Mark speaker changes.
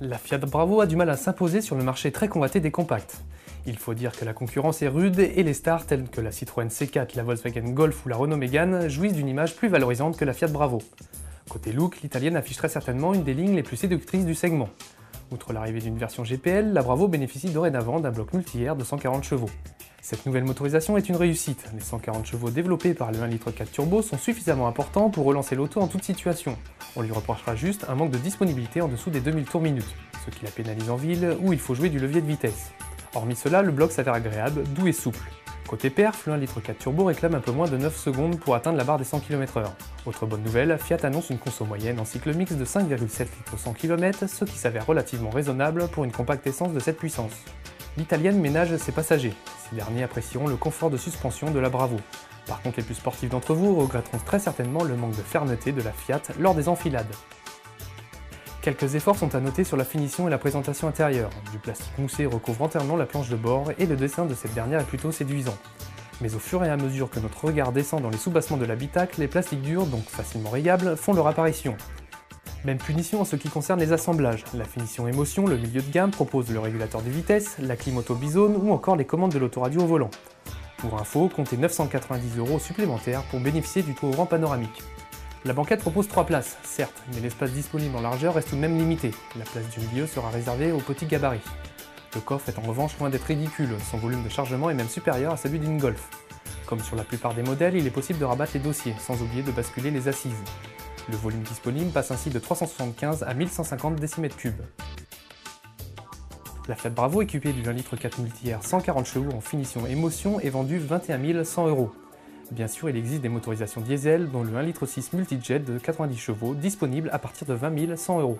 Speaker 1: La Fiat Bravo a du mal à s'imposer sur le marché très convoité des compacts. Il faut dire que la concurrence est rude et les stars telles que la Citroën C4, la Volkswagen Golf ou la Renault Mégane jouissent d'une image plus valorisante que la Fiat Bravo. Côté look, l'italienne affiche très certainement une des lignes les plus séductrices du segment. Outre l'arrivée d'une version GPL, la Bravo bénéficie dorénavant d'un bloc multi-air de 140 chevaux. Cette nouvelle motorisation est une réussite. Les 140 chevaux développés par le 1,4 litre turbo sont suffisamment importants pour relancer l'auto en toute situation. On lui reprochera juste un manque de disponibilité en dessous des 2000 tours minute, ce qui la pénalise en ville où il faut jouer du levier de vitesse. Hormis cela, le bloc s'avère agréable, doux et souple. Côté perf, le 1,4 litre turbo réclame un peu moins de 9 secondes pour atteindre la barre des 100 km/h. Autre bonne nouvelle, Fiat annonce une conso moyenne en cycle mix de 5,7 litres au 100 km, ce qui s'avère relativement raisonnable pour une compacte essence de cette puissance. L'italienne ménage ses passagers. Ces derniers apprécieront le confort de suspension de la Bravo. Par contre, les plus sportifs d'entre vous regretteront très certainement le manque de fermeté de la Fiat lors des enfilades. Quelques efforts sont à noter sur la finition et la présentation intérieure. Du plastique moussé recouvre entièrement la planche de bord et le dessin de cette dernière est plutôt séduisant. Mais au fur et à mesure que notre regard descend dans les soubassements de l'habitacle, les plastiques durs, donc facilement rayables, font leur apparition. Même punition en ce qui concerne les assemblages. La finition émotion, le milieu de gamme, propose le régulateur de vitesse, la clim auto bizone ou encore les commandes de l'autoradio au volant. Pour info, comptez 990 € supplémentaires pour bénéficier du toit ouvrant panoramique. La banquette propose 3 places, certes, mais l'espace disponible en largeur reste tout de même limité. La place du milieu sera réservée aux petits gabarits. Le coffre est en revanche loin d'être ridicule, son volume de chargement est même supérieur à celui d'une Golf. Comme sur la plupart des modèles, il est possible de rabattre les dossiers, sans oublier de basculer les assises. Le volume disponible passe ainsi de 375 à 1150 décimètres cubes. La Fiat Bravo équipée du 1,4 litre multi-air 140 chevaux en finition émotion est vendue 21 100 €. Bien sûr, il existe des motorisations diesel dont le 1,6 litre multijet de 90 chevaux disponible à partir de 20 100 €.